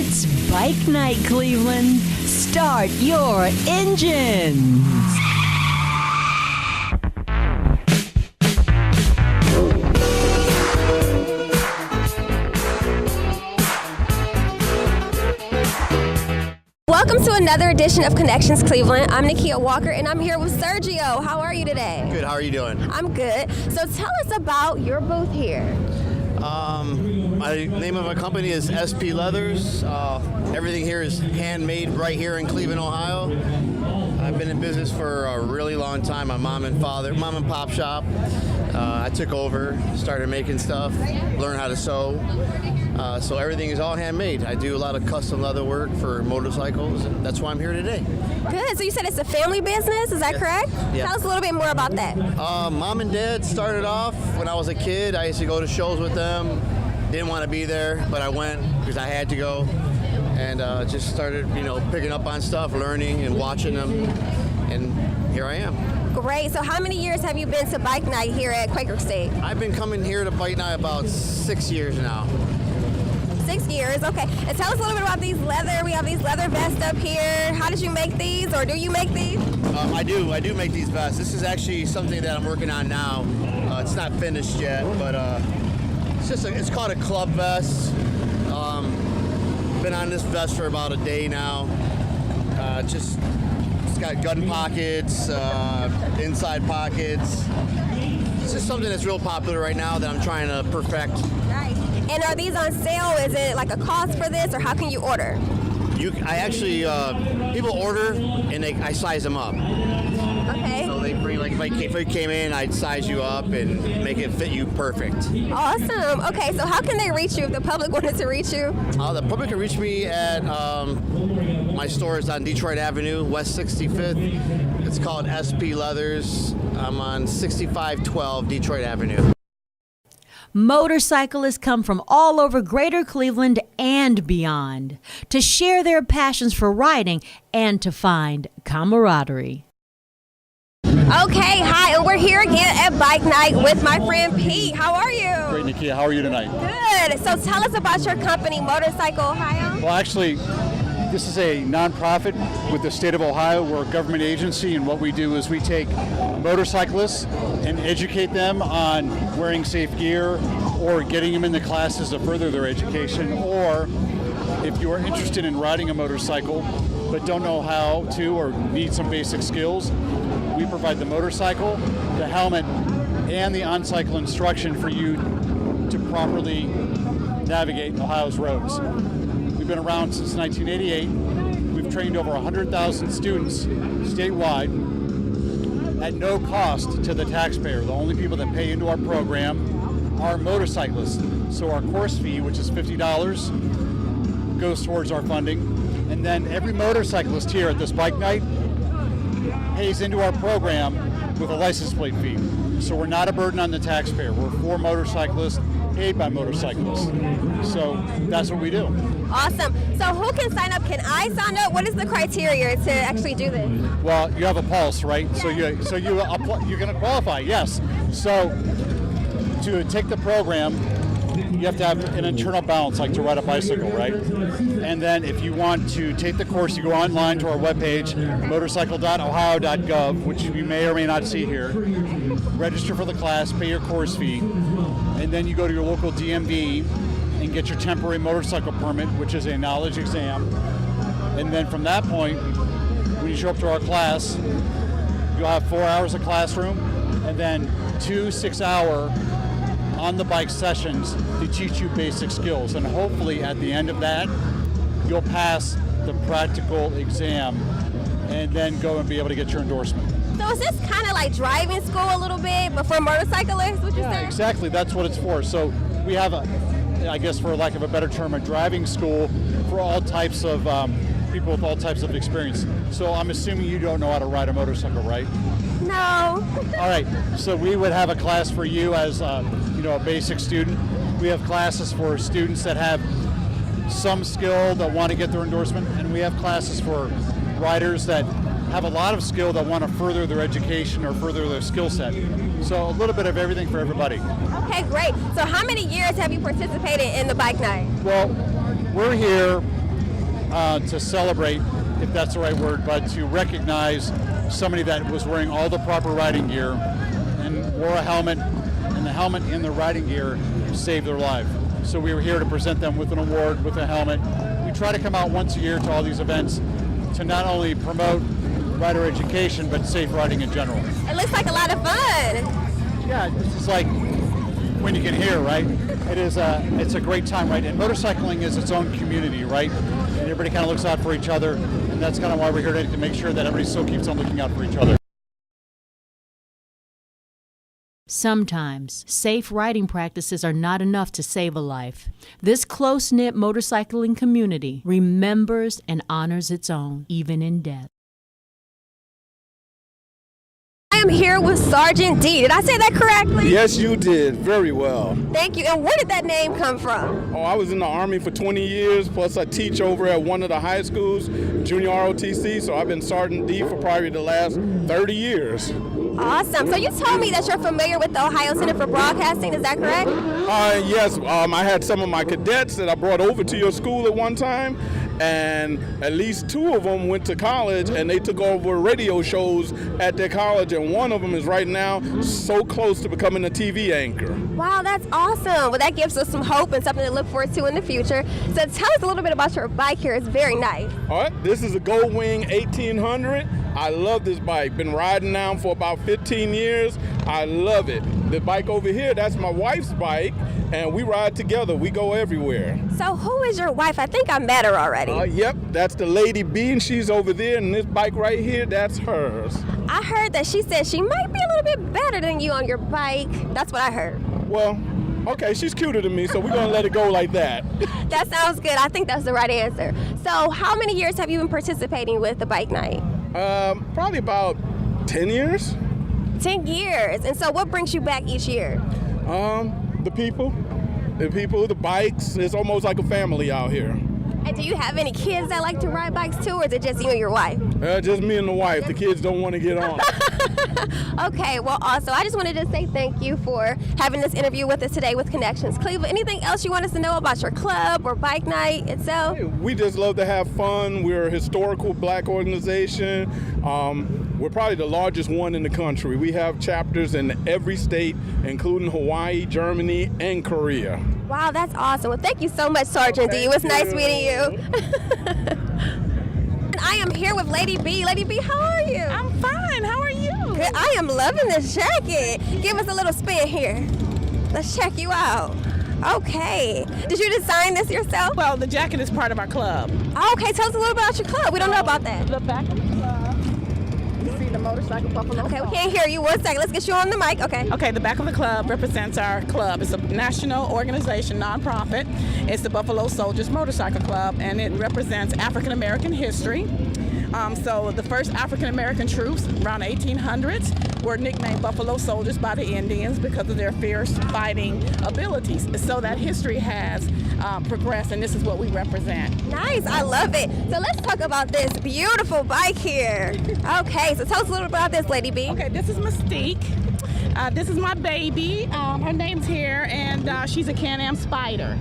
It's Bike Night, Cleveland. Start your engines. Welcome to another edition of Connections Cleveland. I'm Nakia Walker, and I'm here with Sergio. How are you today? Good. How are you doing? I'm good. So tell us about your booth here. My name of my company is S&P Leathers. Everything here is handmade right here in Cleveland, Ohio. I've been in business for a really long time. My mom and pop shop. I took over, started making stuff, learned how to sew. So everything is all handmade. I do a lot of custom leather work for motorcycles, and that's why I'm here today. Good. So you said it's a family business, is that correct? Yeah. Tell us a little bit more about that. Mom and Dad started off when I was a kid. I used to go to shows with them. Didn't want to be there, but I went because I had to go, and just started, picking up on stuff, learning and watching them, and here I am. Great. So how many years have you been to Bike Night here at Quaker State? I've been coming here to Bike Night about 6 years now. 6 years, okay. And tell us a little bit about these leather. We have these leather vests up here. How did you make these, or do you make these? I do make these vests. This is actually something that I'm working on now. It's not finished yet, but it's called a club vest. Been on this vest for about a day now. It's got gun pockets, inside pockets. It's just something that's real popular right now that I'm trying to perfect. Nice. And are these on sale? Is it like a cost for this, or how can you order? People order and I size them up. Okay. So they bring, if you came in, I'd size you up and make it fit you perfect. Awesome. Okay, so how can they reach you if the public wanted to reach you? The public can reach me at my store is on Detroit Avenue, West 65th. It's called SP Leathers. I'm on 6512 Detroit Avenue. Motorcyclists come from all over Greater Cleveland and beyond to share their passions for riding and to find camaraderie. Okay, hi, and we're here again at Bike Night with my friend Pete. How are you? Great, Nakia. How are you tonight? Good. So tell us about your company, Motorcycle Ohio. Well, actually, this is a nonprofit with the state of Ohio. We're a government agency, and what we do is we take motorcyclists and educate them on wearing safe gear or getting them into classes to further their education, or if you are interested in riding a motorcycle but don't know how to or need some basic skills, we provide the motorcycle, the helmet, and the on-cycle instruction for you to properly navigate Ohio's roads. We've been around since 1988. We've trained over 100,000 students statewide at no cost to the taxpayer. The only people that pay into our program are motorcyclists. So our course fee, which is $50, goes towards our funding. And then every motorcyclist here at this Bike Night pays into our program with a license plate fee. So we're not a burden on the taxpayer. We're for motorcyclists, paid by motorcyclists. So that's what we do. Awesome. So who can sign up? Can I sign up? What is the criteria to actually do this? Well, you have a pulse, right? Yeah. You're going to qualify, yes. So to take the program, you have to have an internal balance, like to ride a bicycle, right? And then if you want to take the course, you go online to our webpage, motorcycle.ohio.gov, which you may or may not see here. Register for the class, pay your course fee, and then you go to your local DMV and get your temporary motorcycle permit, which is a knowledge exam. And then from that point, when you show up to our class, you'll have 4 hours of classroom and then 2 6-hour on the bike sessions to teach you basic skills. And hopefully at the end of that, you'll pass the practical exam and then go and be able to get your endorsement. So is this kind of like driving school a little bit, but for motorcyclists, would you say? Yeah, exactly. That's what it's for. So we have I guess for lack of a better term, a driving school for all types of people with all types of experience. So I'm assuming you don't know how to ride a motorcycle, right? No. All right. So we would have a class for you as a basic student. We have classes for students that have some skill that want to get their endorsement, and we have classes for riders that have a lot of skill that want to further their education or further their skill set. So a little bit of everything for everybody. Okay, great. So how many years have you participated in the Bike Night? Well, we're here to celebrate, if that's the right word, but to recognize somebody that was wearing all the proper riding gear and wore a helmet, and the helmet and the riding gear saved their life. So we were here to present them with an award, with a helmet. We try to come out once a year to all these events to not only promote rider education, but safe riding in general. It looks like a lot of fun. Yeah, this is like when you can hear, right? It's a great time, right? And motorcycling is its own community, right? And everybody kind of looks out for each other, and that's kind of why we're here today, to make sure that everybody still keeps on looking out for each other. Sometimes, safe riding practices are not enough to save a life. This close-knit motorcycling community remembers and honors its own, even in death. I am here with Sergeant D. Did I say that correctly? Yes, you did. Very well. Thank you. And where did that name come from? Oh, I was in the Army for 20 years, plus I teach over at one of the high schools, junior ROTC, so I've been Sergeant D for probably the last 30 years. Awesome. So you told me that you're familiar with the Ohio Center for Broadcasting. Is that correct? Yes, I had some of my cadets that I brought over to your school at one time, and at least 2 of them went to college, and they took over radio shows at their college, and one of them is right now so close to becoming a TV anchor. Wow, that's awesome. Well, that gives us some hope and something to look forward to in the future. So tell us a little bit about your bike here. It's very nice. All right, this is a Gold Wing 1800. I love this bike. Been riding now for about 15 years. I love it. The bike over here, that's my wife's bike, and we ride together. We go everywhere. So who is your wife? I think I met her already. Yep, that's the Lady B, and she's over there, and this bike right here, that's hers. I heard that she said she might be a little bit better than you on your bike. That's what I heard. Well, okay, she's cuter than me, so we're going to let it go like that. That sounds good. I think that's the right answer. So how many years have you been participating with the bike night? Probably about 10 years. 10 years. And so what brings you back each year? The people, the bikes. It's almost like a family out here. And do you have any kids that like to ride bikes too, or is it just you and your wife? Just me and the wife. The kids don't want to get on. Okay, well, also, I just wanted to say thank you for having this interview with us today with Connections Cleveland. Anything else you want us to know about your club or bike night itself? We just love to have fun. We're a historical black organization. We're probably the largest one in the country. We have chapters in every state, including Hawaii, Germany, and Korea. Wow, that's awesome. Well, thank you so much, Sergeant D. It was nice meeting you. I am here with Lady B. Lady B, how are you? I'm fine. How are you? Good. I am loving this jacket. Give us a little spin here. Let's check you out. Okay. Did you design this yourself? Well, the jacket is part of our club. Okay, tell us a little about your club. We don't know about that. The back of the club. You see the motorcycle buffalo. Okay, we can't hear you. 1 second. Let's get you on the mic. Okay, the back of the club represents our club. It's a national organization, nonprofit. It's the Buffalo Soldiers Motorcycle Club, and it represents African American history. So the first African American troops around the 1800s were nicknamed Buffalo Soldiers by the Indians because of their fierce fighting abilities. So that history has progressed, and this is what we represent. Nice, I love it. So let's talk about this beautiful bike here. Okay, so tell us a little about this, Lady B. Okay, this is Mystique. This is my baby. Her name's here, and she's a Can-Am Spider.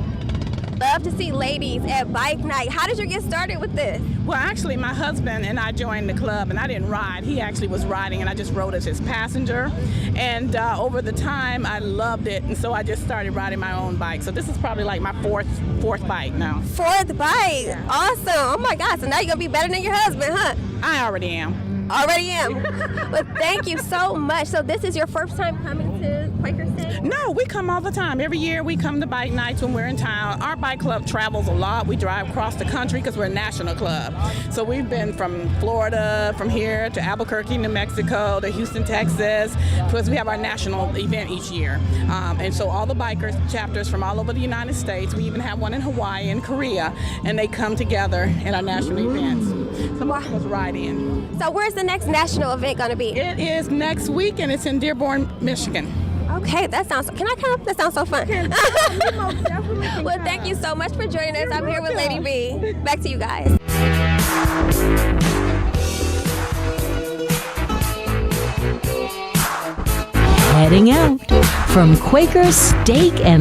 Love to see ladies at bike night. How did you get started with this? Well, actually, my husband and I joined the club, and I didn't ride. He actually was riding, and I just rode as his passenger. And over the time, I loved it, and so I just started riding my own bike. So this is probably like my fourth bike now. 4th bike? Yeah. Awesome. Oh my gosh, so now you're going to be better than your husband, huh? I already am. Already am. But thank you so much. So this is your first time coming to Quaker State? No, we come all the time. Every year we come to bike nights when we're in town. Our bike club travels a lot. We drive across the country because we're a national club. So we've been from Florida, from here to Albuquerque, New Mexico, to Houston, Texas, because we have our national event each year. And so all the bikers chapters from all over the United States, we even have one in Hawaii and Korea, and they come together in our national events. Some of us ride in. So where's the next national event going to be? It is next week, and it's in Dearborn, Michigan. Okay, that sounds. Can I come? That sounds so fun. Well, thank you so much for joining us. I'm here with Lady B. Back to you guys. Heading out from Quaker Steak and